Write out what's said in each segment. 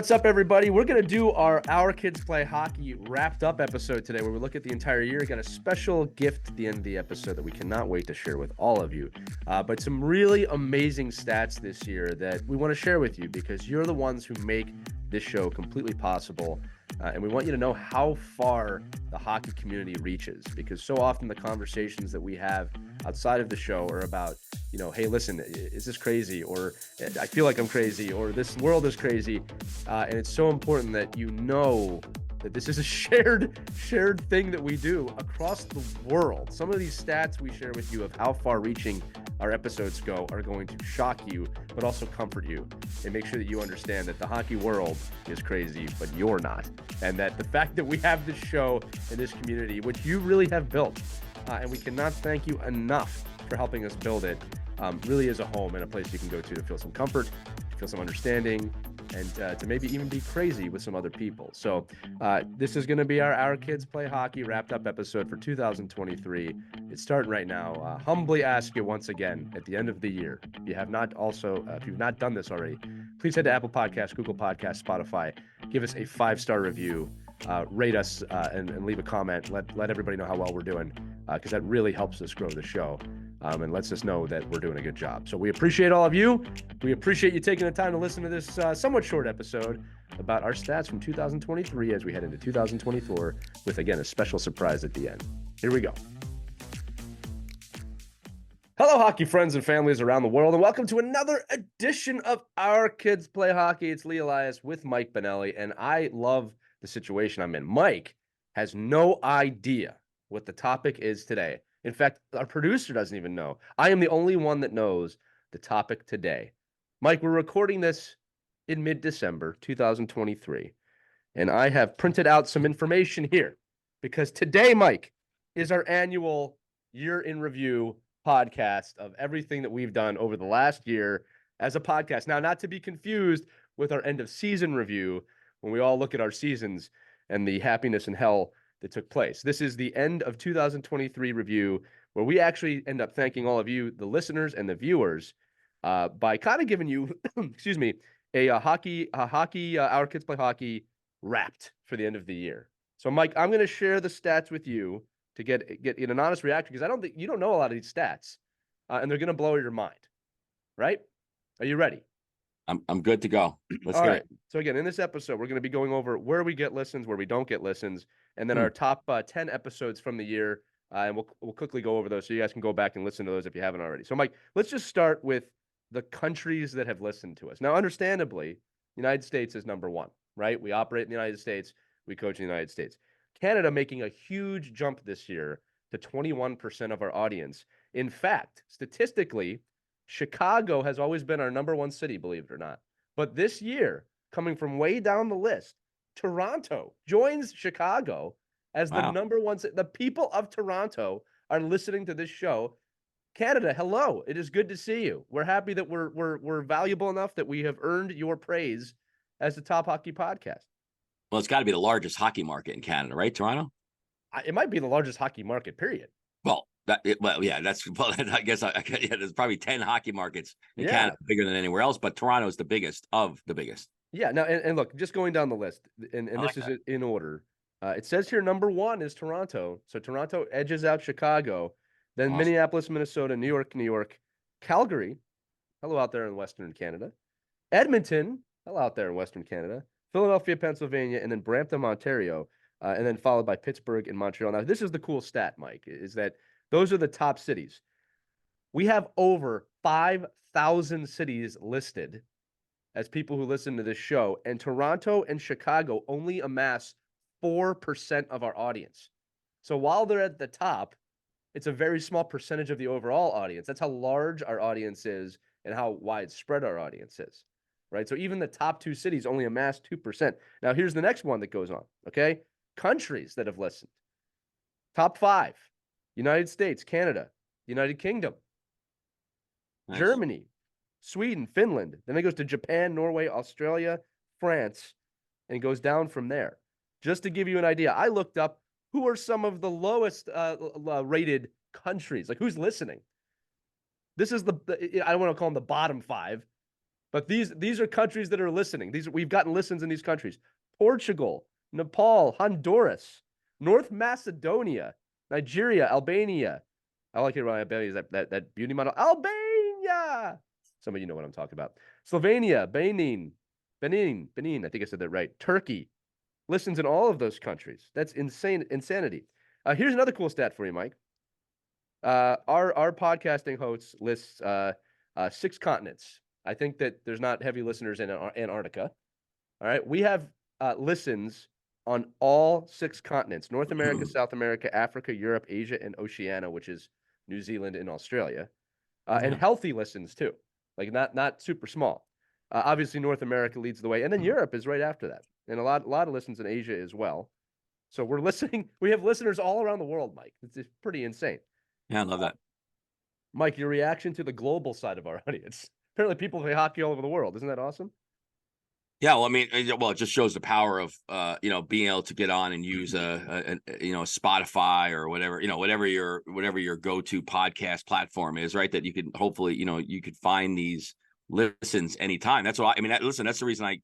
what's up, everybody? We're going to do our Kids Play Hockey wrapped up episode today where we look at the entire year. Got a special gift at the end of the episode that we cannot wait to share with all of you. But some really amazing stats this year that we want to share with you because you're the ones who make this show completely possible. And we want you to know how far the hockey community reaches, because so often the conversations that we have outside of the show are about, you know, hey, listen, is this crazy? Or I feel like I'm crazy, or this world is crazy. And it's so important that you know that this is a shared thing that we do across the world. Some of these stats we share with you of how far reaching our episodes go are going to shock you, but also comfort you and make sure that you understand that the hockey world is crazy, but you're not. And that the fact that we have this show and this community, which you really have built, and we cannot thank you enough for helping us build it, really is a home and a place you can go to feel some comfort, feel some understanding, and to maybe even be crazy with some other people. So this is going to be our Kids Play Hockey wrapped up episode for 2023. It's starting right now. Humbly ask you once again at the end of the year, if you've not done this already, please head to Apple Podcasts, Google Podcasts, Spotify, give us a 5-star review, rate us, and leave a comment. Let everybody know how well we're doing, because that really helps us grow the show. And lets us know that we're doing a good job. So we appreciate all of you. We appreciate you taking the time to listen to this somewhat short episode about our stats from 2023 as we head into 2024 with, again, a special surprise at the end. Here we go. Hello, hockey friends and families around the world, and welcome to another edition of Our Kids Play Hockey. It's Lee Elias with Mike Benelli, and I love the situation I'm in. Mike has no idea what the topic is today. In fact, our producer doesn't even know. I am the only one that knows the topic today. Mike, we're recording this in mid-December 2023, and I have printed out some information here because today, Mike, is our annual year in review podcast of everything that we've done over the last year as a podcast. Now, not to be confused with our end of season review when we all look at our seasons and the happiness and hell that took place. This is the end of 2023 review where we actually end up thanking all of you, the listeners and the viewers, by kind of giving you, excuse me, a hockey, Our Kids Play Hockey wrapped for the end of the year. So, Mike, I'm going to share the stats with you to get an honest reaction, because I don't think you don't know a lot of these stats, and they're going to blow your mind. Right? Are you ready? I'm good to go. Let's All hear right. it. So again, in this episode, we're going to be going over where we get listens, where we don't get listens, and then our top 10 episodes from the year. And we'll quickly go over those so you guys can go back and listen to those if you haven't already. So, Mike, let's just start with the countries that have listened to us. Now, understandably, the United States is number one, right? We operate in the United States. We coach in the United States. Canada making a huge jump this year to 21% of our audience. In fact, statistically, Chicago has always been our number one city, believe it or not. But this year, coming from way down the list, Toronto joins Chicago as the number one city. The people of Toronto are listening to this show. Canada, hello. It is good to see you. We're happy that we're valuable enough that we have earned your praise as the top hockey podcast. Well, it's got to be the largest hockey market in Canada, right, Toronto? It might be the largest hockey market, period. I guess there's probably 10 hockey markets in Canada bigger than anywhere else, but Toronto is the biggest of the biggest. Yeah. Now, and look, just going down the list, and this is in order. It says here number one is Toronto. So Toronto edges out Chicago, then awesome. Minneapolis, Minnesota, New York, Calgary, hello out there in Western Canada, Edmonton, hello out there in Western Canada, Philadelphia, Pennsylvania, and then Brampton, Ontario, and then followed by Pittsburgh and Montreal. Now, this is the cool stat, Mike, is that those are the top cities. We have over 5,000 cities listed as people who listen to this show, and Toronto and Chicago only amass 4% of our audience. So while they're at the top, it's a very small percentage of the overall audience. That's how large our audience is and how widespread our audience is, right? So even the top two cities only amass 2%. Now, here's the next one that goes on, okay? Countries that have listened. Top 5. United States, Canada, United Kingdom, nice. Germany, Sweden, Finland. Then it goes to Japan, Norway, Australia, France, and goes down from there. Just to give you an idea, I looked up who are some of the lowest rated countries, like who's listening. This is I don't want to call them the bottom 5. But these are countries that are listening. We've gotten listens in these countries: Portugal, Nepal, Honduras, North Macedonia, Nigeria, Albania. I like it around Albania. Is that beauty model? Albania. Some of you know what I'm talking about. Slovenia, Benin. I think I said that right. Turkey listens in all of those countries. That's insanity. Here's another cool stat for you, Mike. Our podcasting hosts lists 6 continents. I think that there's not heavy listeners in Antarctica. All right, we have listens on all 6 continents: North America, South America, Africa, Europe, Asia, and Oceania, which is New Zealand and Australia, and healthy listens too, like not super small. Obviously, North America leads the way, and then Europe is right after that, and a lot of listens in Asia as well. So we're listening. We have listeners all around the world, Mike. It's pretty insane. Yeah, I love that. Mike, your reaction to the global side of our audience. Apparently, people play hockey all over the world. Isn't that awesome? Yeah, well, I mean, well, it just shows the power of being able to get on and use Spotify or whatever, whatever your go-to podcast platform is, right? That you can hopefully, you could find these listens anytime. That's what I mean. That's the reason I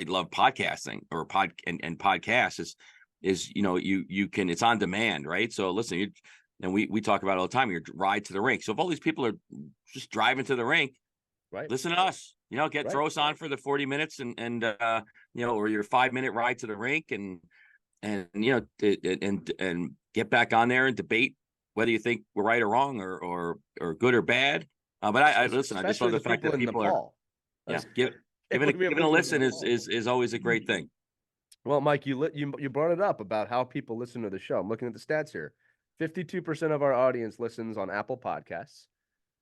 love podcasting or podcasts is you can, it's on demand, right? So listen, and we talk about it all the time, your ride to the rink. So if all these people are just driving to the rink, right, listen to us, throw us on for the 40 minutes and or your 5-minute ride to the rink and get back on there and debate whether you think we're right or wrong or good or bad. But I listen, I just love the fact that people Nepal giving a listen is always a great thing. Well, Mike, you brought it up about how people listen to the show. I'm looking at the stats here. 52% of our audience listens on Apple Podcasts.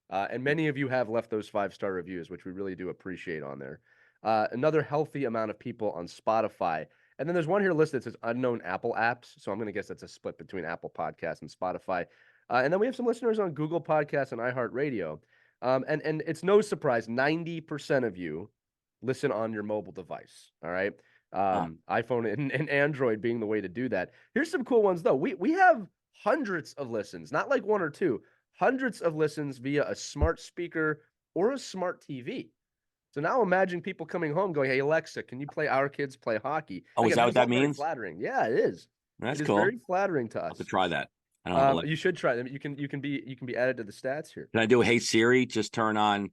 And many of you have left those 5-star reviews, which we really do appreciate on there. Another healthy amount of people on Spotify. And then there's one here listed that says unknown Apple apps. So I'm going to guess that's a split between Apple Podcasts and Spotify. And then we have some listeners on Google Podcasts and iHeartRadio. And it's no surprise, 90% of you listen on your mobile device. All right. iPhone and Android being the way to do that. Here's some cool ones, though. We have hundreds of listens, not like 1 or 2. Hundreds of listens via a smart speaker or a smart TV. So now imagine people coming home going, "Hey Alexa, can you play Our Kids Play Hockey?" Oh, is that what that means? Flattering. Yeah, it is. That's cool. It is very flattering to us. I'll have to try that. I don't know. You should try them. You can be added to the stats here. Can I do Hey Siri? Just turn on.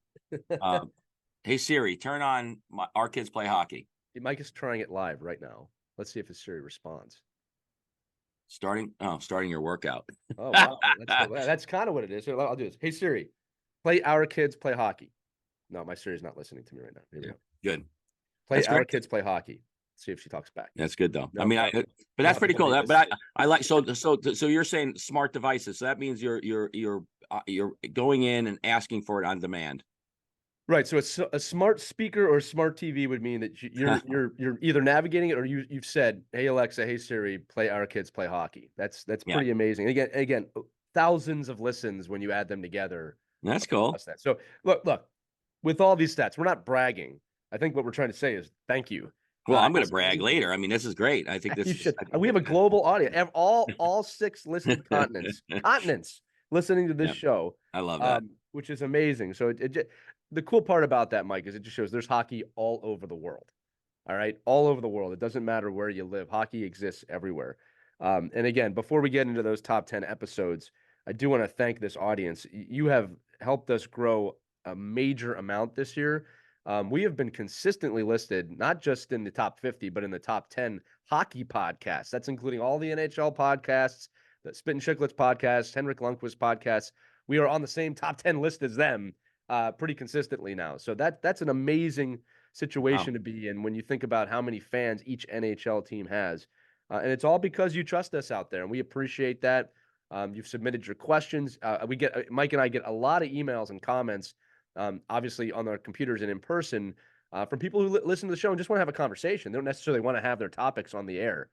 Hey Siri, turn on Our Kids Play Hockey. Mike is trying it live right now. Let's see if his Siri responds. Starting your workout. Oh, wow. That's kind of what it is. Here, I'll do this. Hey, Siri, play Our Kids Play Hockey. No, my Siri's not listening to me right now. Here we go. Good. Play Our Kids Play Hockey. See if she talks back. That's good, though. No, I mean, but that's pretty cool. But I like, so you're saying smart devices. So that means you're going in and asking for it on demand. Right. So a smart speaker or smart TV would mean that you're either navigating it or you've said, "Hey Alexa, hey Siri, play Our Kids Play Hockey." That's pretty amazing. Again, thousands of listens when you add them together. That's cool. So look, with all these stats, we're not bragging. I think what we're trying to say is thank you. Well, I'm going to brag later. I mean, this is great. I think this is. We have a global audience. All 6 listed continents listening to this show. I love that, which is amazing. So the cool part about that, Mike, is it just shows there's hockey all over the world. All right. All over the world. It doesn't matter where you live. Hockey exists everywhere. And again, before we get into those top 10 episodes, I do want to thank this audience. You have helped us grow a major amount this year. We have been consistently listed, not just in the top 50, but in the top 10 hockey podcasts. That's including all the NHL podcasts, the Spit and Chicklets podcast, Henrik Lundqvist podcasts. We are on the same top 10 list as them. Pretty consistently now. So that's an amazing situation to be in when you think about how many fans each NHL team has. And it's all because you trust us out there, and we appreciate that. You've submitted your questions. Mike and I get a lot of emails and comments, obviously on our computers and in person, from people who listen to the show and just want to have a conversation. They don't necessarily want to have their topics on the air.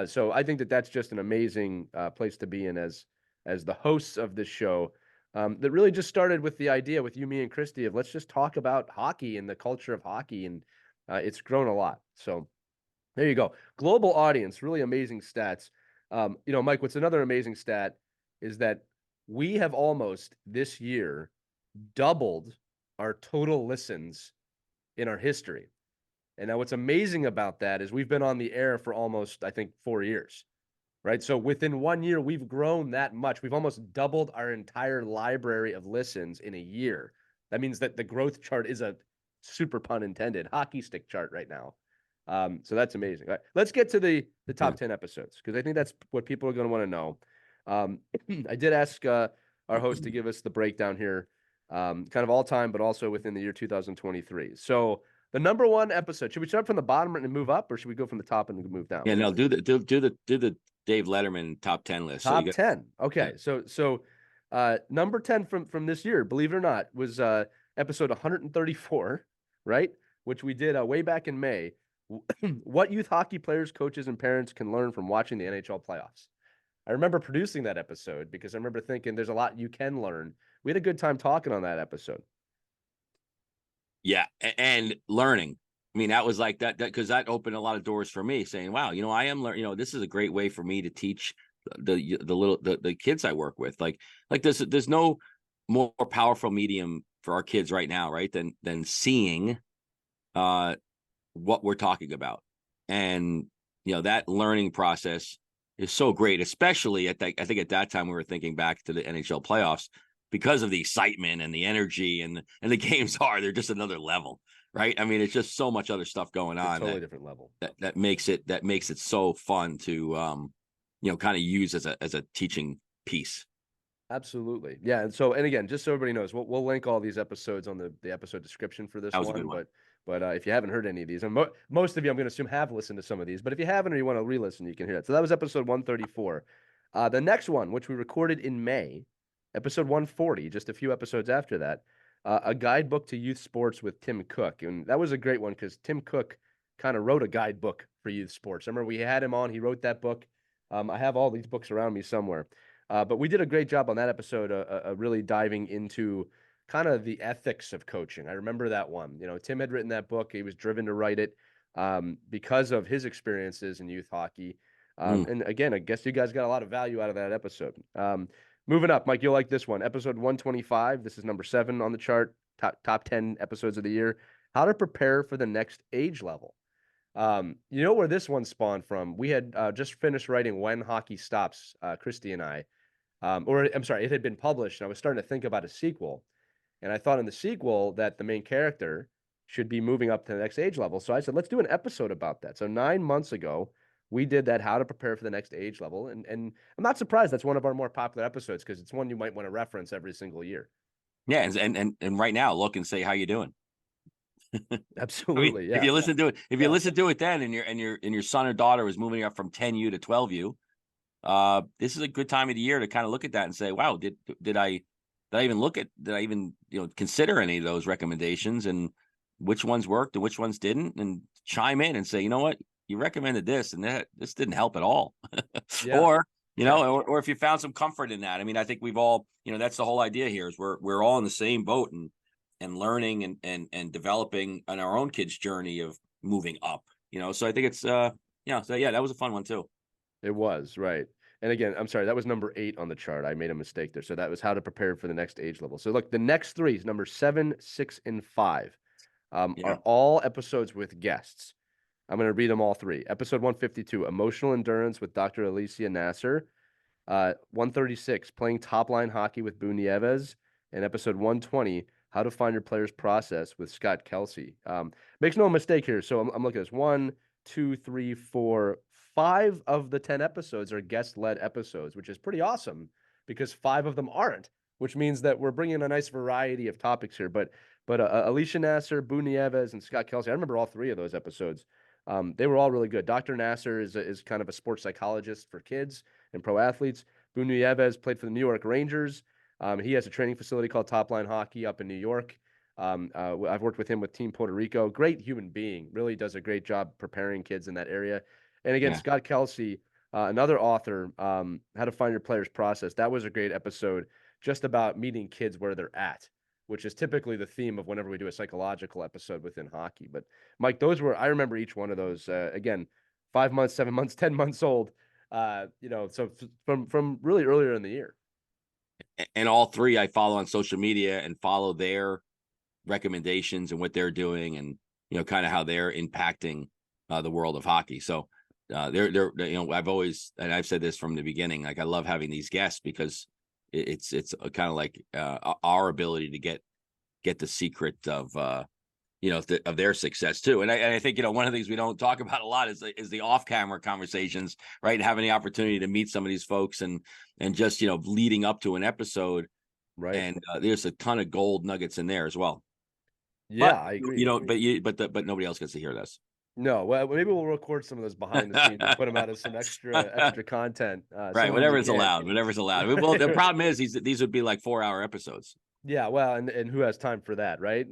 So I think that's just an amazing place to be in as the hosts of this show. That really just started with the idea with you, me, and Christy of let's just talk about hockey and the culture of hockey, and it's grown a lot. So there you go. Global audience, really amazing stats. Mike, what's another amazing stat is that we have almost this year doubled our total listens in our history. And now what's amazing about that is we've been on the air for almost, I think, 4 years, right? So within 1 year, we've grown that much. We've almost doubled our entire library of listens in a year. That means that the growth chart is a super pun intended hockey stick chart right now. So that's amazing. All right, let's get to the Yeah. top 10 episodes because I think that's what people are going to want to know. I did ask our host to give us the breakdown here, kind of all time, but also within the year 2023. So the number one episode, should we start from the bottom and move up, or should we go from the top and move down? Yeah, What do you no, think? do the Dave Letterman top 10 list. So you Top got 10. yeah. Okay. So number 10 from this year, believe it or not, was episode 134, right? Which we did way back in May. What youth hockey players, coaches, and parents can learn from watching the NHL playoffs. I remember producing that episode because I remember thinking there's a lot you can learn. We had a good time talking on that episode. Yeah, and learning. I mean, that was like that because that opened a lot of doors for me, saying, "Wow, I am learning. This is a great way for me to teach the kids I work with. Like there's no more powerful medium for our kids right now, right? Than seeing what we're talking about, and that learning process is so great, especially I think at that time we were thinking back to the NHL playoffs because of the excitement and the energy and the games they're just another level, right? I mean, it's just so much other stuff going It's a on totally different level. that makes it so fun to kind of use as a teaching piece. Absolutely. Yeah. And again, just so everybody knows, we'll link all these episodes on the episode description for this That was a good one. one. But if you haven't heard any of these, and most of you, I'm going to assume, have listened to some of these. But if you haven't or you want to re-listen, you can hear it. So that was episode 134. The next one, which we recorded in May, episode 140, just a few episodes after that, a guidebook to youth sports with Tim Cook, and that was a great one because Tim Cook kind of wrote a guidebook for youth sports. I remember we had him on; he wrote that book. I have all these books around me somewhere. But we did a great job on that episode, really diving into kind of the ethics of coaching. I remember that one. Tim had written that book. He was driven to write it because of his experiences in youth hockey. Mm. And again, I guess you guys got a lot of value out of that episode. Moving up, Mike, you'll like this one. Episode 125. This is number 7 on the chart. Top 10 episodes of the year. How to prepare for the next age level. You know where this one spawned from? We had just finished writing When Hockey Stops, Christy and I. Or I'm sorry, it had been published, and I was starting to think about a sequel. And I thought in the sequel that the main character should be moving up to the next age level. So I said, let's do an episode about that. So 9 months ago, we did that, how to prepare for the next age level. And I'm not surprised that's one of our more popular episodes because it's one you might want to reference every single year. Yeah, and right now look and say how you doing. I mean, Absolutely. if Yeah. you listen to it, Yeah. then, and your son or daughter was moving up from 10U to 12U, this is a good time of the year to kind of look at that and say, wow, did I even consider any of those recommendations and which ones worked and which ones didn't, and chime in and say, you know what, you recommended this and this didn't help at all. Yeah. Or Yeah. or if you found some comfort in that. I mean, I think we've all, that's the whole idea here is we're all in the same boat and learning and developing on our own kids' journey of moving up. So I think it's so yeah, that was a fun one too. It was, right. And again, I'm sorry, that was number 8 on the chart. I made a mistake there. So that was how to prepare for the next age level. So look, the next three is number 7, 6, and 5, Yeah. are all episodes with guests. I'm going to read them all three. Episode 152, Emotional Endurance with Dr. Alicia Naser. 136, Playing Top Line Hockey with Boo Nieves. And episode 120, How to Find Your Player's Process with Scott Kelsey. Makes no mistake here. So I'm looking at this. 1, 2, 3, 4, 5 of the 10 episodes are guest-led episodes, which is pretty awesome because 5 of them aren't, which means that we're bringing a nice variety of topics here. But Alicia Nasser, Boo Nieves, and Scott Kelsey, I remember all 3 of those episodes. They were all really good. Dr. Nasser is kind of a sports psychologist for kids and pro athletes. Boo Nieves played for the New York Rangers. He has a training facility called Top Line Hockey up in New York. I've worked with him with Team Puerto Rico. Great human being. Really does a great job preparing kids in that area. And again, Yeah. Scott Kelsey, another author, How to Find Your Player's Process. That was a great episode just about meeting kids where they're at, which is typically the theme of whenever we do a psychological episode within hockey. But Mike, I remember each one of those, again, 5 months, 7 months, 10 months old, so from really earlier in the year. And all 3 I follow on social media and follow their recommendations and what they're doing. And kind of how they're impacting the world of hockey. So I've always, and I've said this from the beginning, like I love having these guests because it's kind of like our ability to get the secret of of their success too. And I think one of the things we don't talk about a lot is the off camera conversations, right? And having the opportunity to meet some of these folks and just leading up to an episode, Right. and there's a ton of gold nuggets in there as well. Yeah, But I agree. you don't, but nobody else gets to hear this. No, well, maybe we'll record some of those behind the scenes and put them out as some extra content. Right, Some of them we whatever's can't. allowed, whatever's allowed. Well, the problem is these would be like 4-hour episodes. Yeah, well, and who has time for that, right?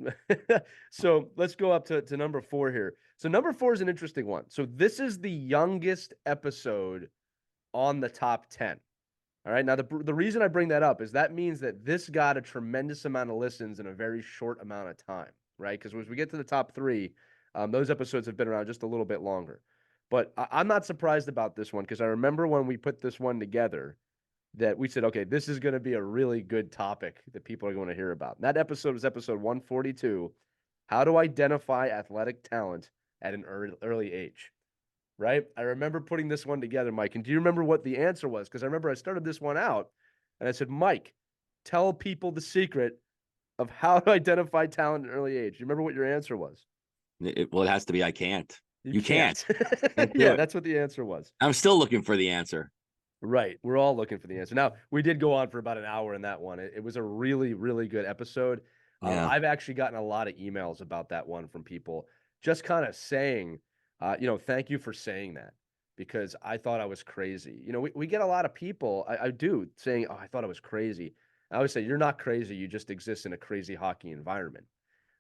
So let's go up to number 4 here. So number 4 is an interesting one. So this is the youngest episode on the top 10. All right. Now, the reason I bring that up is that means that this got a tremendous amount of listens in a very short amount of time, right? Because as we get to the top 3, those episodes have been around just a little bit longer. But I'm not surprised about this one because I remember when we put this one together that we said, okay, this is going to be a really good topic that people are going to hear about. And that episode was episode 142, How to Identify Athletic Talent at an Early Age. Right? I remember putting this one together, Mike. And do you remember what the answer was? Because I remember I started this one out and I said, Mike, tell people the secret of how to identify talent at an early age. Do you remember what your answer was? Well, it has to be I can't. You Can't. can't do Yeah, it. that's what the answer was. I'm still looking for the answer. Right. We're all looking for the answer. Now, we did go on for about an hour in that one. It was a really, really good episode. Yeah. I've actually gotten a lot of emails about that one from people just kind of saying, thank you for saying that because I thought I was crazy. We get a lot of people, I do, saying, oh, I thought I was crazy. I always say, you're not crazy. You just exist in a crazy hockey environment,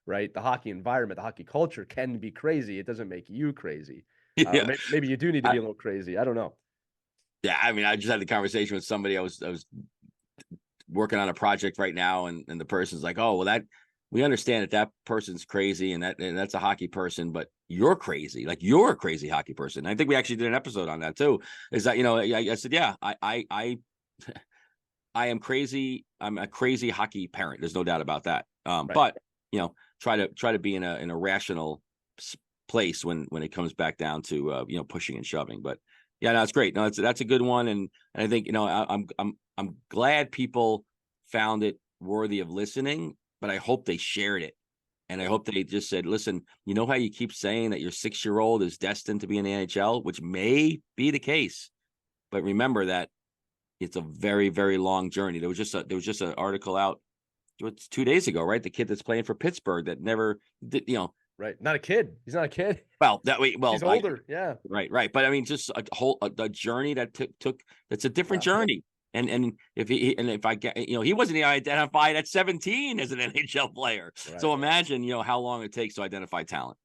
right? The hockey environment, the hockey culture can be crazy. It doesn't make you crazy. Or Yeah. maybe you do need to be a little crazy. I don't know. Yeah, I mean, I just had the conversation with somebody. I was working on a project right now, and the person's like, "Oh, well, that we understand that person's crazy, and that's a hockey person, but you're crazy. Like you're a crazy hockey person." And I think we actually did an episode on that too. Is that I said, yeah, I am crazy. I'm a crazy hockey parent. There's no doubt about that. Right. But try to be in a rational place when it comes back down to pushing and shoving. But yeah, no, it's great. No, that's a good one, and I think I'm glad people found it worthy of listening, but I hope they shared it, and I hope they just said, "Listen, you know how you keep saying that your 6-year-old is destined to be in the NHL, which may be the case, but remember that it's a very, very long journey." There was just an article out 2 days ago, right? The kid that's playing for Pittsburgh that never did, Right. Not a kid. He's not a kid. Well, that way, well, He's older. Yeah. right. But I mean, just a journey that took that's a different journey. And if I get, he wasn't even identified at 17 as an NHL player. Right. So imagine, how long it takes to identify talent.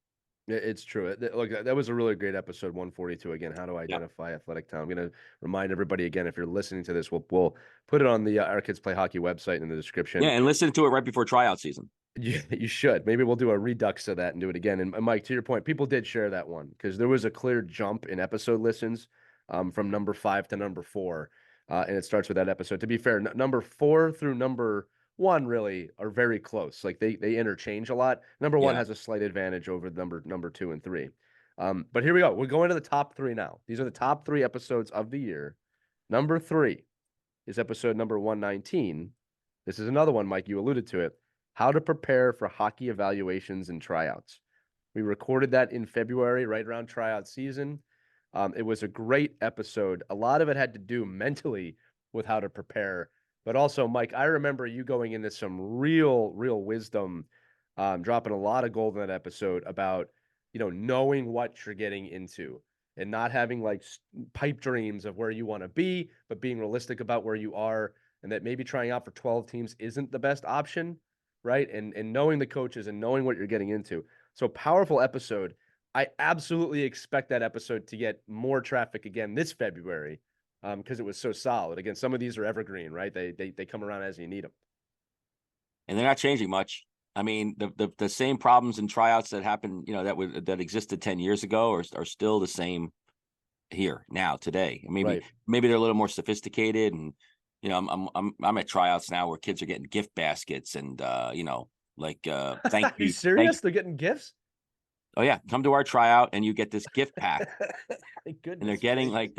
It's true. Look, that was a really great episode 142. Again, how to identify athletic talent. I'm going to remind everybody again, if you're listening to this, we'll put it on the Our Kids Play Hockey website in the description. Yeah, and listen to it right before tryout season. Yeah, you should. Maybe we'll do a redux of that and do it again. And Mike, to your point, people did share that one because there was a clear jump in episode listens from number 5 to number 4. And it starts with that episode. To be fair, number 4 through number 1 really are very close. Like they interchange a lot. Number 1 has a slight advantage over number 2 and 3. But here we go. We're going to the top 3 now. These are the top 3 episodes of the year. Number 3 is episode number 119. This is another one, Mike. You alluded to it. How to prepare for hockey evaluations and tryouts. We recorded that in February, right around tryout season. It was a great episode. A lot of it had to do mentally with how to prepare, but also, Mike, I remember you going into some real wisdom, dropping a lot of gold in that episode about, knowing what you're getting into and not having like pipe dreams of where you want to be, but being realistic about where you are and that maybe trying out for 12 teams isn't the best option. Right. And knowing the coaches and knowing what you're getting into. So powerful episode. I absolutely expect that episode to get more traffic again this February because it was so solid. Again, some of these are evergreen, right? They come around as you need them. And they're not changing much. I mean, the same problems in tryouts that happened, that existed 10 years ago are still the same here now today. Maybe they're a little more sophisticated, and I'm at tryouts now where kids are getting gift baskets and thank Are you you. serious? They're getting gifts? Oh yeah, come to our tryout and you get this gift pack. Goodness And they're gracious. getting like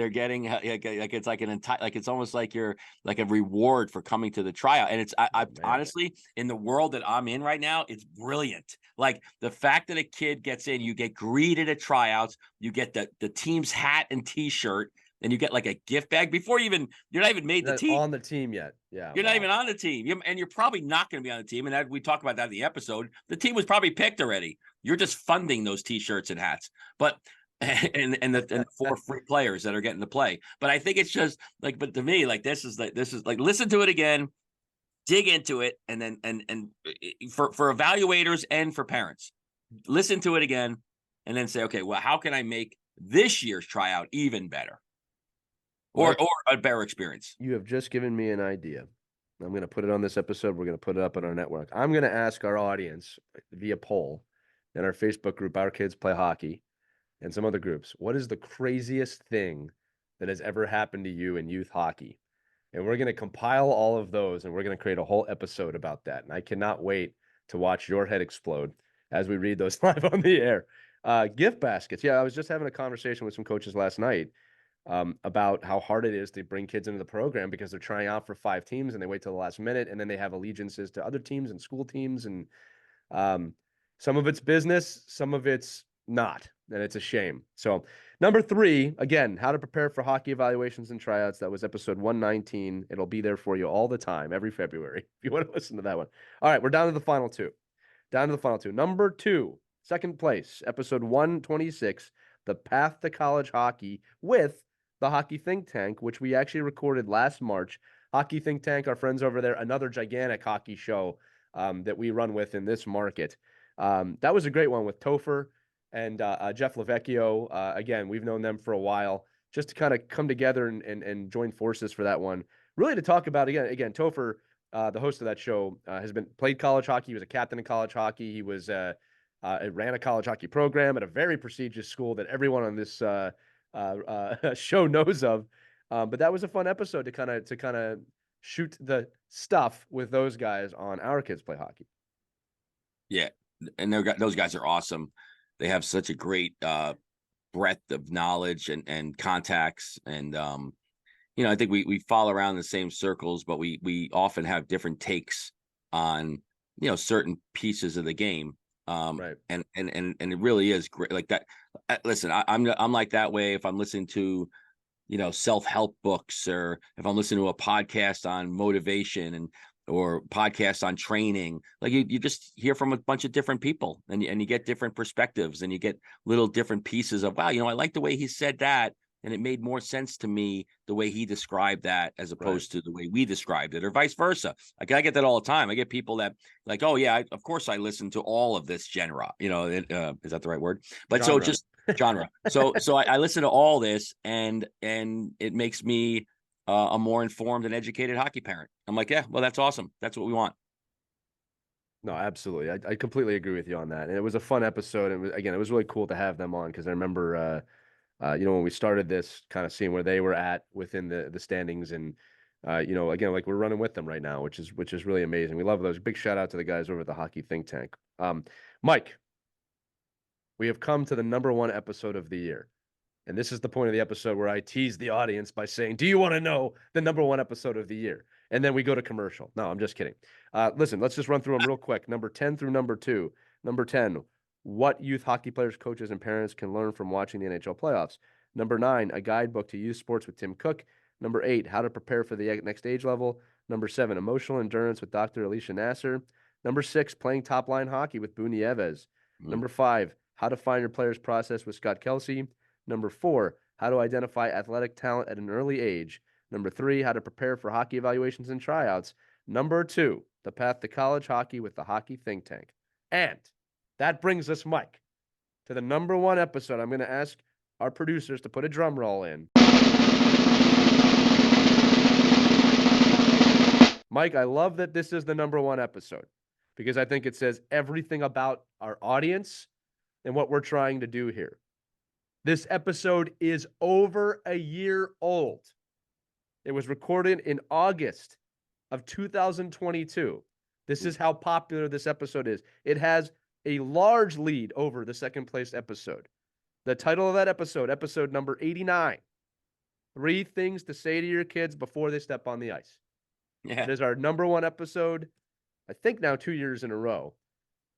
it's like an entire, like it's almost like you're like a reward for coming to the tryout. And I Oh man. honestly, in the world that I'm in right now, it's brilliant. Like the fact that a kid gets in, you get greeted at tryouts, you get the team's hat and T-shirt, and you get like a gift bag before you're not even made the Not team. on the team yet. Yeah, You're not wow. even on the team, and you're probably not going to be on the team. And that, we talk about that in the episode. The team was probably picked already. You're just funding those T-shirts and hats, but and the 4 free players that are getting to play. But I think it's just like, but to me, like this is like listen to it again, dig into it, and then for evaluators and for parents, listen to it again, and then say, okay, well, how can I make this year's tryout even better, or Mike, a better experience? you have just given me an idea. I'm going to put it on this episode. We're going to put it up on our network. I'm going to ask our audience via poll in our Facebook group, Our Kids Play Hockey, and some other groups. What is the craziest thing that has ever happened to you in youth hockey? And we're going to compile all of those and we're going to create a whole episode about that. And I cannot wait to watch your head explode as we read those live on the air. Gift baskets. Yeah, I was just having a conversation with some coaches last night about how hard it is to bring kids into the program because they're trying out for 5 teams and they wait till the last minute and then they have allegiances to other teams and school teams. And um, some of it's business, some of it's not. And it's a shame. So, number 3, again, how to prepare for hockey evaluations and tryouts. That was episode 119. It'll be there for you all the time, every February, if you want to listen to that one. All right, we're down to the final two. Down to the final two. Number 2, second place, episode 126, The Path to College Hockey with the Hockey Think Tank, which we actually recorded last March. Hockey Think Tank, our friends over there, another gigantic hockey show that we run with in this market. That was a great one with Topher and Jeff Lavecchio. Again, we've known them for a while, just to kind of come together and join forces for that one. Really to talk about, again, Topher, the host of that show, has played college hockey. He was a captain in college hockey. He ran a college hockey program at a very prestigious school that everyone on this show knows of. But that was a fun episode to kind of shoot the stuff with those guys on Our Kids Play Hockey. Yeah, and those guys are awesome. They have such a great breadth of knowledge and contacts, and I think we follow around the same circles, but we often have different takes on certain pieces of the game. Right. And it really is great. Like that. Listen, I'm like that way if I'm listening to self-help books, or if I'm listening to a podcast on motivation or podcast on training. Like you just hear from a bunch of different people, and you get different perspectives, and you get little different pieces of, wow, I like the way he said that, and it made more sense to me the way he described that as opposed to the way we described it, or vice versa. Like I get that all the time. I get people that like, oh yeah, of course I listen to all of this genre. Is that the right word? But Genre. so just genre. So I listen to all this, and it makes me a more informed and educated hockey parent. I'm like, yeah, well, that's awesome. That's what we want. No, absolutely. I completely agree with you on that. And it was a fun episode. And it was really cool to have them on because I remember, when we started this, kind of seeing where they were at within the standings, and again, like we're running with them right now, which is really amazing. We love those. Big shout out to the guys over at the Hockey Think Tank. Mike, we have come to the number 1 episode of the year. And this is the point of the episode where I tease the audience by saying, do you want to know the number 1 episode of the year? And then we go to commercial. No, I'm just kidding. Listen, let's just run through them real quick. Number 10 through number 2. Number 10, what youth hockey players, coaches, and parents can learn from watching the NHL playoffs. Number 9, a guidebook to youth sports with Tim Cook. Number 8, how to prepare for the next age level. Number 7, emotional endurance with Dr. Alicia Naser. Number 6, playing top line hockey with Booney Eves. Number 5, how to find your player's process with Scott Kelsey. Number 4, how to identify athletic talent at an early age. Number 3, how to prepare for hockey evaluations and tryouts. Number 2, the path to college hockey with the Hockey Think Tank. And that brings us, Mike, to the number 1 episode. I'm going to ask our producers to put a drum roll in. Mike, I love that this is the number 1 episode because I think it says everything about our audience and what we're trying to do here. This episode is over a year old. It was recorded in August of 2022. This is how popular this episode is. It has a large lead over the second place episode. The title of that episode, episode number 89, 3 things to say to your kids before they step on the ice. Yeah. That is our number one episode, I think now 2 years in a row.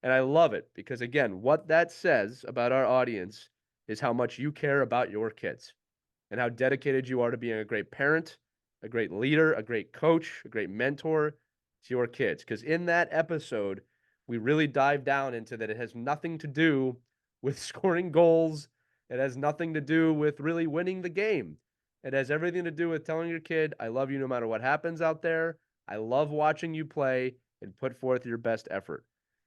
And I love it because, again, what that says about our audience is how much you care about your kids and how dedicated you are to being a great parent, a great leader, a great coach, a great mentor to your kids. Because in that episode, we really dive down into that it has nothing to do with scoring goals. It has nothing to do with really winning the game. It has everything to do with telling your kid, I love you no matter what happens out there. I love watching you play and put forth your best effort.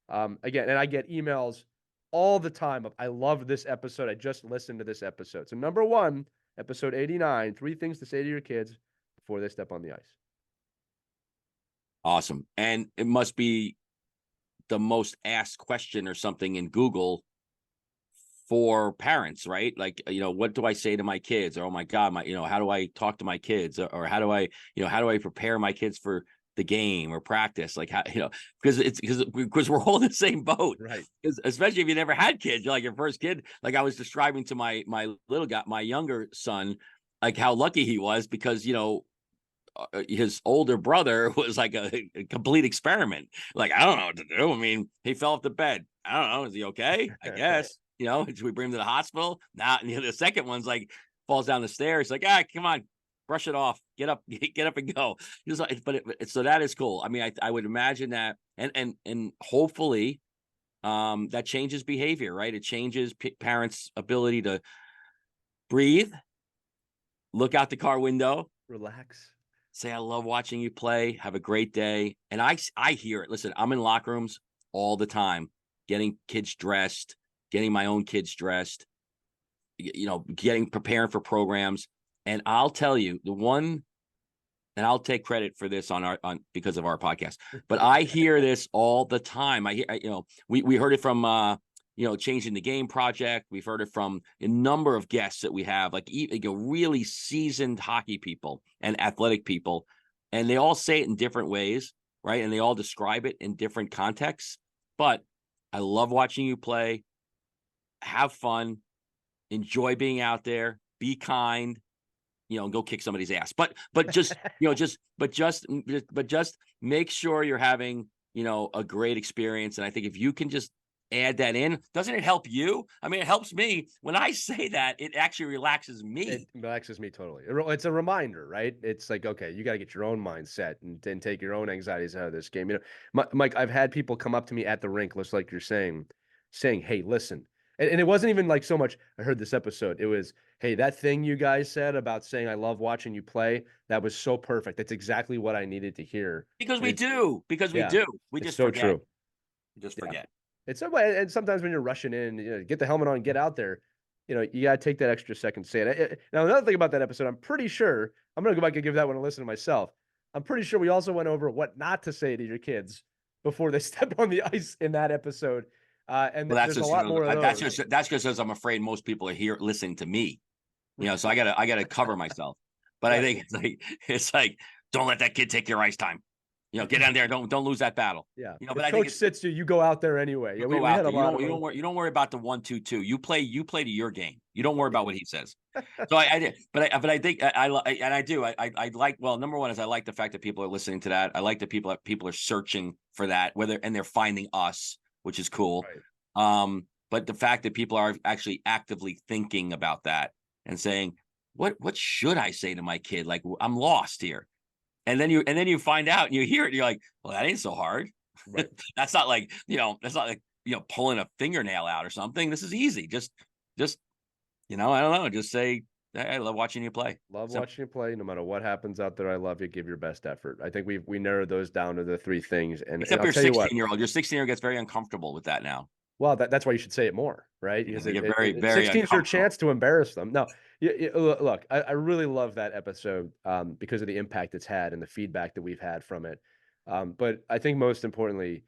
Again, and I get emails all the time of, I love this episode. I just listened to this episode. So, number one, episode 89, 3 things to say to your kids before they step on the ice. Awesome. And it must be the most asked question or something in Google for parents, right? Like, what do I say to my kids? Or, oh my God, how do I talk to my kids? Or how do I prepare my kids for the game or practice? Like, how, because we're all in the same boat, Right. Especially if you never had kids. You're like your first kid. Like I was describing to my little guy, my younger son, like how lucky he was because, his older brother was like a complete experiment. Like, I don't know what to do. I mean, he fell off the bed. I don't know. Is he okay? I guess. Should we bring him to the hospital? Now, the second one's like falls down the stairs. Like, come on, brush it off. Get up and go. He's like, so that is cool. I mean, I would imagine that, and hopefully, that changes behavior, right? It changes parents' ability to breathe, look out the car window, Relax. say, I love watching you play. Have a great day. And I hear it. Listen, I'm in locker rooms all the time, getting kids dressed, getting my own kids dressed, preparing for programs. And I'll tell you and I'll take credit for this because of our podcast, but I hear this all the time. We heard it from, Changing the Game Project. We've heard it from a number of guests that we have, like really seasoned hockey people and athletic people, and they all say it in different ways, right? And they all describe it in different contexts. But I love watching you play. Have fun. Enjoy being out there. Be kind. And go kick somebody's ass. But just just make sure you're having a great experience. And I think if you can just add that in, doesn't it help you? I mean, it helps me when I say that. It actually relaxes me. It relaxes me totally. It's a reminder, right? It's like, okay, you got to get your own mindset and then take your own anxieties out of this game. Mike, I've had people come up to me at the rink, just like you're saying, hey, listen. And it wasn't even like so much, I heard this episode. It was, hey, that thing you guys said about saying, I love watching you play, that was so perfect. That's exactly what I needed to hear. Because we do. We just so forget. True. We just forget. It's so, and sometimes when you're rushing in, get the helmet on, get out there. You got to take that extra second to say it. Now, another thing about that episode, I'm pretty sure, I'm going to go back and give that one a listen to myself. I'm pretty sure we also went over what not to say to your kids before they step on the ice in that episode. And there's a lot more of those. That's just as I'm afraid most people are here listening to me, so I gotta cover myself. But I think it's like, don't let that kid take your ice time. Get down there. Don't lose that battle. Yeah. But if coach sits you go out there anyway. Yeah, we had a lot of you don't worry about the 1-2-2. You play to your game. You don't worry about what he says. So I did, but I think I like, well, number one is I like the fact that people are listening to that. I like that people are searching for that, and they're finding us, which is cool. Right. But the fact that people are actually actively thinking about that and saying, what should I say to my kid? Like, I'm lost here. And then you find out and you hear it and you're like, well, that ain't so hard. Right. That's not like, pulling a fingernail out or something. This is easy. Just, I don't know. Just say, I love watching you play. Watching you play. No matter what happens out there, I love you. Give your best effort. I think we narrowed those down to the 3 things. Except your 16-year-old. Your 16-year-old gets very uncomfortable with that now. Well, that's why you should say it more, right? Because very 16 is your chance to embarrass them. No, look, I really love that episode because of the impact it's had and the feedback that we've had from it. But I think most importantly,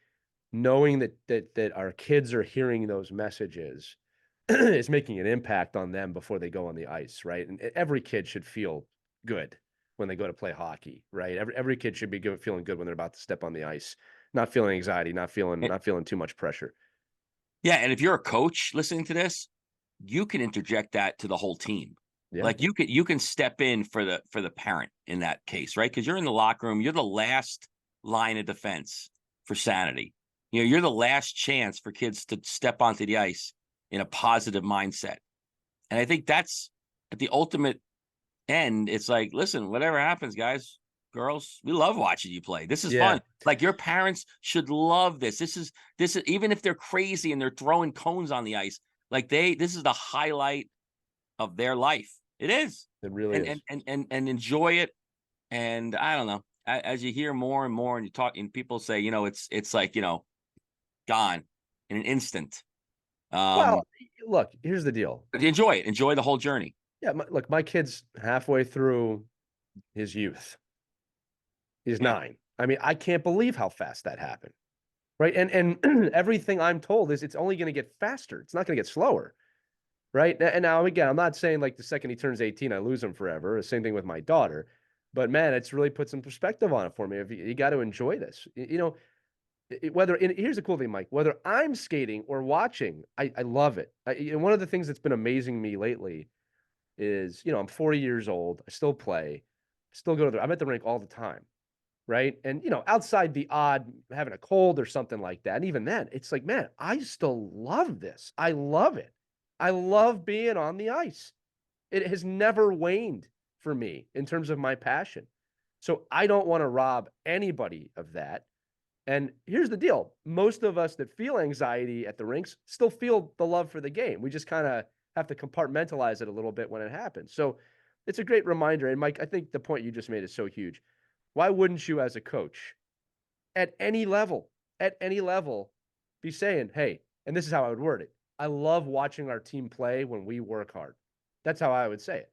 knowing that our kids are hearing those messages is making an impact on them before they go on the ice, right? And every kid should feel good when they go to play hockey, right? Every kid should be feeling good when they're about to step on the ice, not feeling anxiety, not feeling too much pressure. Yeah, and if you're a coach listening to this, you can interject that to the whole team. Yeah, Like you can step in for the parent in that case, right? Because you're in the locker room, you're the last line of defense for sanity. You're the last chance for kids to step onto the ice in a positive mindset. And I think that's at the ultimate end. It's like, listen, whatever happens, guys, girls, we love watching you play. This is yeah, fun. Like your parents should love this. This is even if they're crazy and they're throwing cones on the ice, like this is the highlight of their life. It is. it really And is. and enjoy it. And I don't know. As you hear more and more and you talk and people say, it's like, gone in an instant. Well, look, here's the deal. Enjoy it. Enjoy the whole journey. Yeah, look, my kid's halfway through his youth. He's Yeah. 9. I mean, I can't believe how fast that happened. Right. And everything I'm told is it's only going to get faster. It's not going to get slower. Right. And now, again, I'm not saying like the second he turns 18, I lose him forever. The same thing with my daughter. But man, it's really put some perspective on it for me. If you got to enjoy this, whether here's the cool thing, Mike, whether I'm skating or watching, I love it. One of the things that's been amazing me lately is, I'm 40 years old. I still play, still go to I'm at the rink all the time. Right. And, outside the odd having a cold or something like that. And even then, it's like, man, I still love this. I love it. I love being on the ice. It has never waned for me in terms of my passion. So I don't want to rob anybody of that. And here's the deal. Most of us that feel anxiety at the rinks still feel the love for the game. We just kind of have to compartmentalize it a little bit when it happens. So it's a great reminder. And Mike, I think the point you just made is so huge. Why wouldn't you, as a coach, at any level, be saying, hey, and this is how I would word it. I love watching our team play when we work hard. That's how I would say it,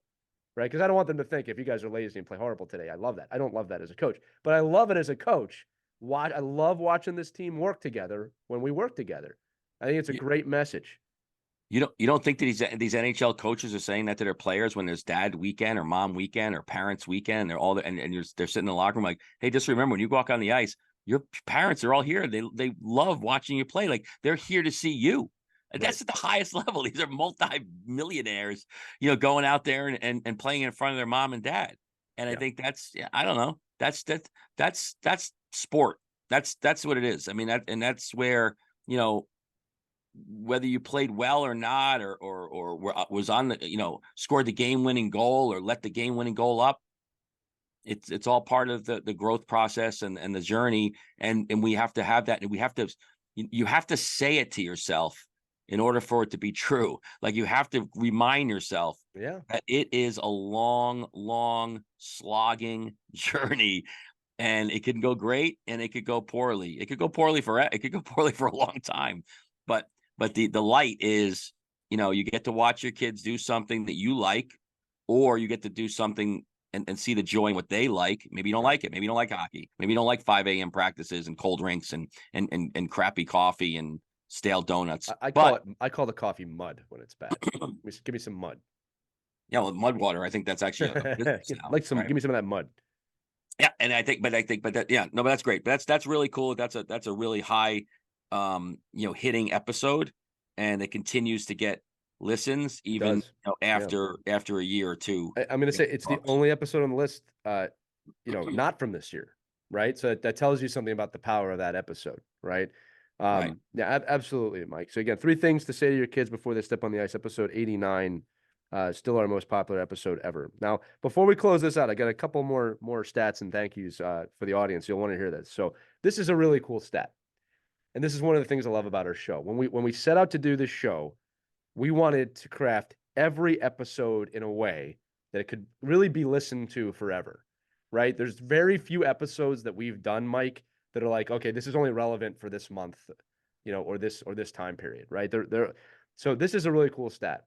right? Because I don't want them to think if you guys are lazy and play horrible today. I love that. I don't love that as a coach, but I love it as a coach. I love watching this team work together when we work together. I think it's a You, great message. you don't think that these NHL coaches are saying that to their players when there's dad weekend or mom weekend or parents weekend, and they're all they're sitting in the locker room like, hey, just remember when you walk on the ice, your parents are all here. They love watching you play. Like they're here to see you. And Right. that's at the highest level. These are multi-millionaires, going out there and playing in front of their mom and dad. And I Yeah. think I don't know. That's sport. That's what it is. I mean, that's where, whether you played well or not, or was on the, scored the game winning goal or let the game winning goal up. It's all part of the growth process and the journey. And we have to have that. And you have to say it to yourself in order for it to be true. Like you have to remind yourself Yeah. that it is a long, long slogging journey. And it can go great and it could go poorly. It could go poorly for a long time. But the light is, you get to watch your kids do something that you like, or you get to do something and see the joy in what they like. Maybe you don't Right. like it. Maybe you don't like hockey. Maybe you don't like 5 a.m. practices and cold rinks and crappy coffee and stale donuts. But I call the coffee mud when it's bad. Give me some mud. yeah, well, mud water, I think that's actually a business now, Give right? me some of that mud. Yeah, and but that's great. But that's really cool. That's a really high, hitting episode, and it continues to get listens It even does. Yeah. after a year or two. I'm going to say it's the only episode on the list, not from this year, right? So that tells you something about the power of that episode, right? Right. Yeah, absolutely, Mike. So again, 3 things to say to your kids before they step on the ice. Episode 89, still our most popular episode ever. Now, before we close this out, I got a couple more stats and thank yous for the audience. You'll want to hear this. So this is a really cool stat, and this is one of the things I love about our show. When we set out to do this show, we wanted to craft every episode in a way that it could really be listened to forever, right? There's very few episodes that we've done, Mike, that are like, okay, this is only relevant for this month, or this time period, right? So this is a really cool stat.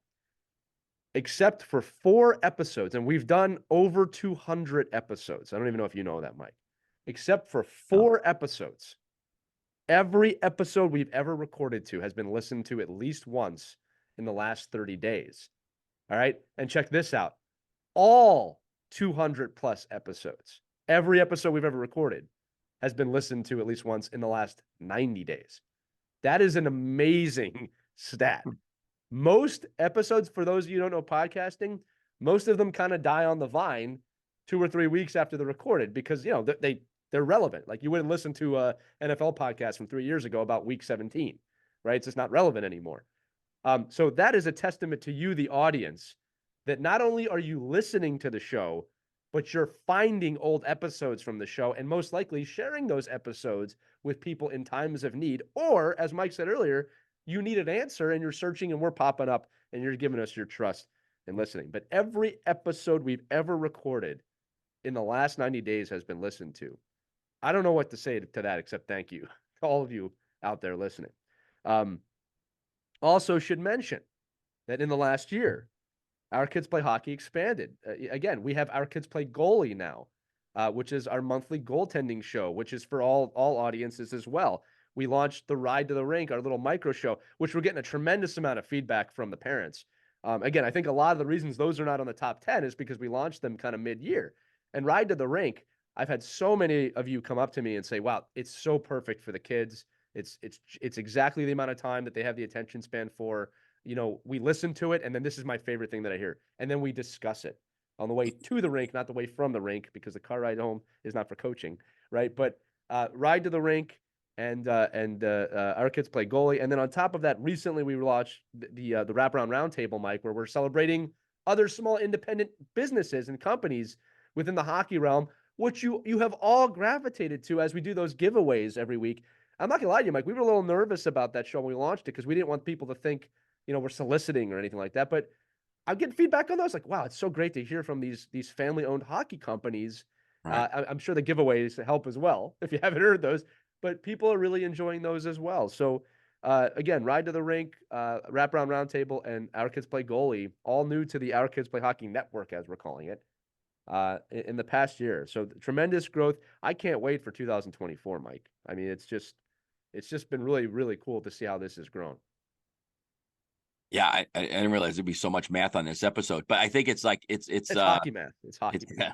Except for 4 episodes, and we've done over 200 episodes. I don't even know if you know that, Mike. Except for Oh, 4 episodes, every episode we've ever recorded to has been listened to at least once in the last 30 days. All right. And check this out, all 200 plus episodes, every episode we've ever recorded has been listened to at least once in the last 90 days. That is an amazing stat. Most episodes, for those of you who don't know podcasting, most of them kind of die on the vine 2 or 3 weeks after they're recorded because they're relevant. Like you wouldn't listen to a NFL podcast from 3 years ago about week 17, right? It's just not relevant anymore. So that is a testament to you, the audience, that not only are you listening to the show, but you're finding old episodes from the show and most likely sharing those episodes with people in times of need. Or, as Mike said earlier, you need an answer and you're searching and we're popping up and you're giving us your trust and listening. But every episode we've ever recorded in the last 90 days has been listened to. I don't know what to say to that except thank you to all of you out there listening. Also, should mention that in the last year, Our Kids Play Hockey expanded. Again, we have Our Kids Play Goalie now, which is our monthly goaltending show, which is for all audiences as well. We launched the Ride to the Rink, our little micro show, which we're getting a tremendous amount of feedback from the parents. Again, I think a lot of the reasons those are not on the top 10 is because we launched them kind of mid-year. And Ride to the Rink, I've had so many of you come up to me and say, "Wow, it's so perfect for the kids. It's exactly the amount of time that they have the attention span for. We listen to it, and then this is my favorite thing that I hear, and then we discuss it on the way to the rink, not the way from the rink, because the car ride home is not for coaching, right? But Ride to the Rink and Our Kids Play Goalie, and then on top of that, recently we launched the Wraparound Roundtable, Mike, where we're celebrating other small independent businesses and companies within the hockey realm, which you have all gravitated to as we do those giveaways every week. I'm not gonna lie to you, Mike. We were a little nervous about that show when we launched it because we didn't want people to think we're soliciting or anything like that. But I'm getting feedback on those. Like, wow, it's so great to hear from these family-owned hockey companies. Right. I'm sure the giveaways help as well if you haven't heard those. But people are really enjoying those as well. So again, Ride to the Rink, Wraparound Roundtable, and Our Kids Play Goalie, all new to the Our Kids Play Hockey Network, as we're calling it, in the past year. So tremendous growth. I can't wait for 2024, Mike. I mean, it's just been really, really cool to see how this has grown. Yeah, I didn't realize there'd be so much math on this episode, but I think it's like it's Hockey math. It's hockey math. yeah,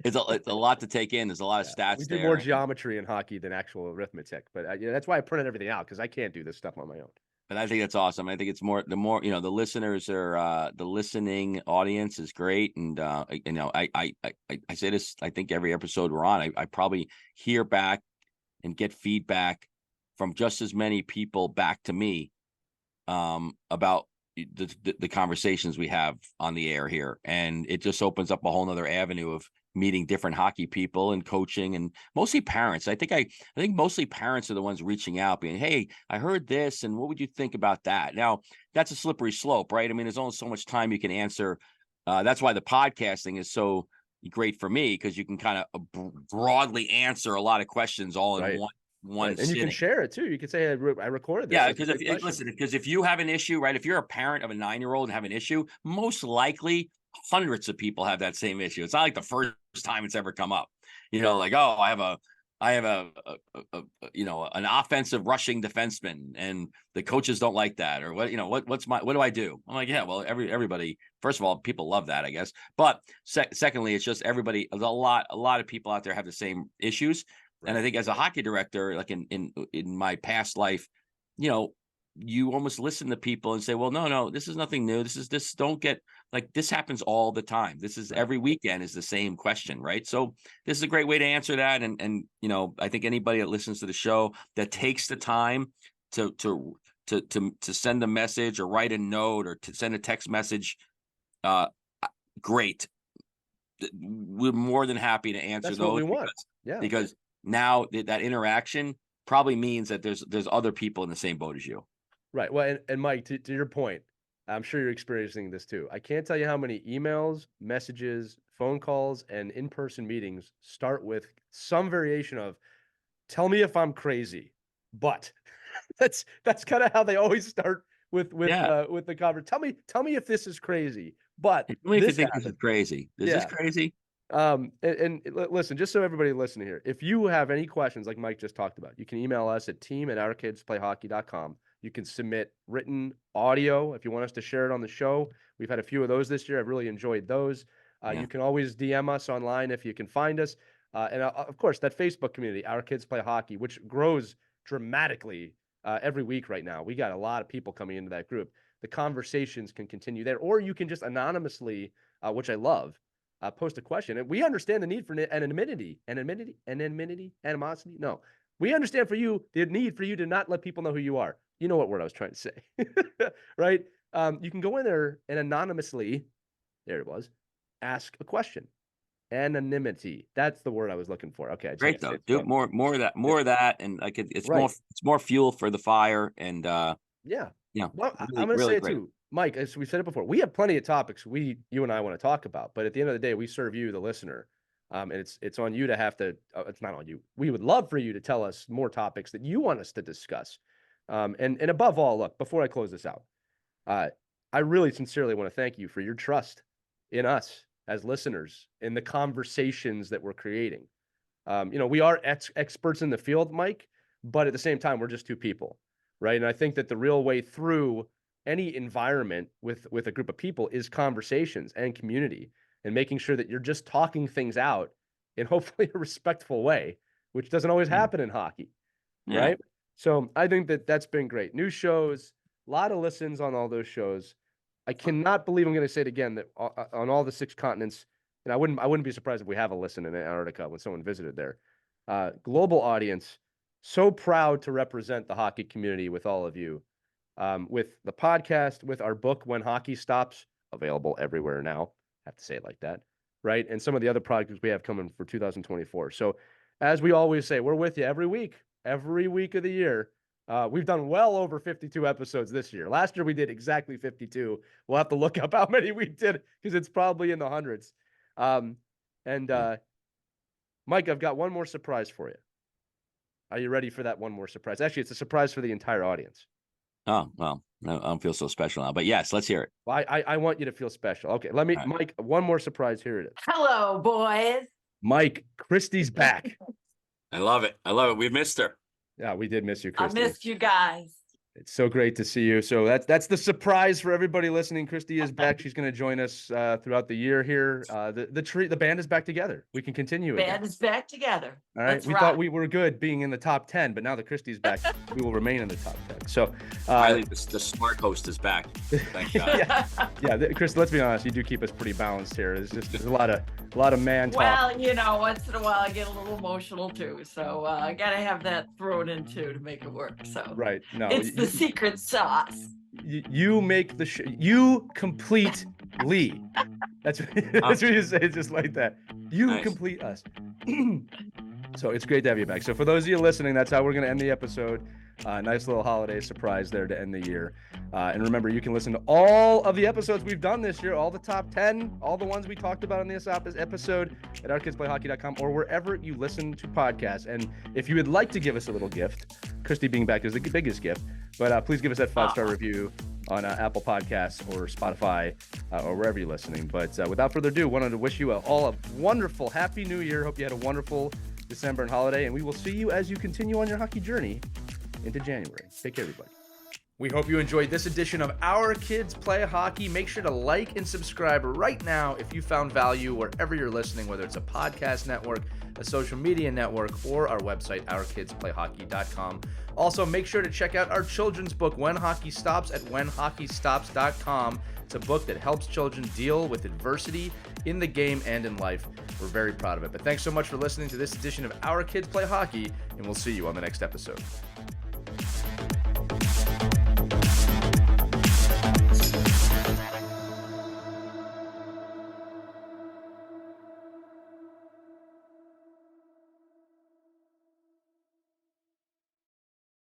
it's a lot to take in. There's a lot of stats we do there. more geometry in hockey than actual arithmetic, but that's why I printed everything out because I can't do this stuff on my own. But I think that's awesome. I think it's the more the listeners are the listening audience is great, and I say this. I think every episode we're on, I probably hear back and get feedback from just as many people back to me about the conversations we have on the air here, and it just opens up a whole nother avenue of meeting different hockey people and coaching, and mostly parents. I think mostly parents are the ones reaching out being, "Hey, I heard this, and what would you think about that?" Now that's a slippery slope, right? I mean, there's only so much time you can answer. That's why the podcasting is so great for me, because you can kind of broadly answer a lot of questions all in one and sitting. you can share it too. You can say, I recorded this. Yeah, because if you have an issue, right? If you're a parent of a 9-year-old and have an issue, most likely hundreds of people have that same issue. It's not like the first time it's ever come up. Like, oh, I have a an offensive rushing defenseman, and the coaches don't like that, or what do I do? I'm like, yeah, well, everybody. First of all, people love that, I guess. But secondly, it's just everybody. A lot of people out there have the same issues. And I think as a hockey director, like in my past life, you almost listen to people and say, well, no, this is nothing new. Don't get like, this happens all the time. This is every weekend is the same question, right? So this is a great way to answer that. And I think anybody that listens to the show that takes the time to send a message or write a note or to send a text message, great. We're more than happy to answer That's those. what we want. Because now that interaction probably means that there's other people in the same boat as you. Right. Well, and Mike, to your point, I'm sure you're experiencing this too. I can't tell you how many emails, messages, phone calls, and in-person meetings start with some variation of, "Tell me if I'm crazy," but that's kind of how they always start with the conversation. Tell me if this is crazy, but Tell me if you think this is crazy. Is this crazy? Listen, just so everybody listening here, if you have any questions like Mike just talked about, you can email us at team@ourkidsplayhockey.com. You can submit written audio if you want us to share it on the show. We've had a few of those this year. I've really enjoyed those. You can always DM us online if you can find us. And of course, that Facebook community, Our Kids Play Hockey, which grows dramatically every week right now. We got a lot of people coming into that group. The conversations can continue there, or you can just anonymously, which I love, post a question. And we understand the need for anonymity. No, we understand for you the need for you to not let people know who you are. You know what word I was trying to say, right? You can go in there and anonymously, there it was, ask a question. Anonymity. That's the word I was looking for. Okay, Great though. Do more of that, and like it's right. more fuel for the fire, and yeah. Well, really, I'm going to say it too, Mike. As we said it before, we have plenty of topics you and I want to talk about, but at the end of the day, we serve you, the listener, and it's on you to have to. It's not on you. We would love for you to tell us more topics that you want us to discuss, and above all, look. Before I close this out, I really sincerely want to thank you for your trust in us as listeners, in the conversations that we're creating. We are experts in the field, Mike, but at the same time, we're just two people, right? And I think that the real way through any environment with a group of people is conversations and community, and making sure that you're just talking things out in hopefully a respectful way, which doesn't always happen in hockey, right? So I think that that's been great. New shows, a lot of listens on all those shows. I cannot believe I'm going to say it again that on all the 6 continents, and I wouldn't be surprised if we have a listen in Antarctica when someone visited there. Global audience, so proud to represent the hockey community with all of you, with the podcast, with our book, When Hockey Stops, available everywhere now. I have to say it like that, right? And some of the other projects we have coming for 2024. So as we always say, we're with you every week of the year. We've done well over 52 episodes this year. Last year we did exactly 52. We'll have to look up how many we did because it's probably in the hundreds. Mike, I've got one more surprise for you. Are you ready for that one more surprise? Actually, it's a surprise for the entire audience. Oh, well, I don't feel so special now, but yes, let's hear it. Well, I want you to feel special. Okay, right. Mike, one more surprise. Here it is. Hello, boys. Mike, Christy's back. I love it. We missed her. Yeah, we did miss you, Christy. I missed you guys. It's so great to see you. So that's the surprise for everybody listening. Christy is back. She's going to join us throughout the year here. The band is back together. We can continue. Band is back together. All right. We thought we were good being in the top 10, but now that Christy's back, we will remain in the top 10. So finally, the smart host is back. Thank God. yeah, Chris. Let's be honest. You do keep us pretty balanced here. There's a lot of man talk. Well, once in a while I get a little emotional too, so I gotta have that thrown in too to make it work. So right. No, it's the secret sauce. You make the you complete Lee. That's what you say, just like that. You complete us. So it's great to have you back. So for those of you listening, that's how we're going to end the episode. Nice little holiday surprise there to end the year. And remember, you can listen to all of the episodes we've done this year, all the top 10, all the ones we talked about in this episode at ourkidsplayhockey.com or wherever you listen to podcasts. And if you would like to give us a little gift, Christy being back is the biggest gift, but please give us that 5-star review on Apple Podcasts or Spotify or wherever you're listening. But without further ado, wanted to wish you all a wonderful, happy new year. Hope you had a wonderful December and holiday, and we will see you as you continue on your hockey journey into January. Take care, everybody. We hope you enjoyed this edition of Our Kids Play Hockey. Make sure to like and subscribe right now if you found value wherever you're listening, whether it's a podcast network, a social media network, or our website, ourkidsplayhockey.com. Also, make sure to check out our children's book, When Hockey Stops, at whenhockeystops.com. It's a book that helps children deal with adversity in the game and in life. We're very proud of it. But thanks so much for listening to this edition of Our Kids Play Hockey, and we'll see you on the next episode.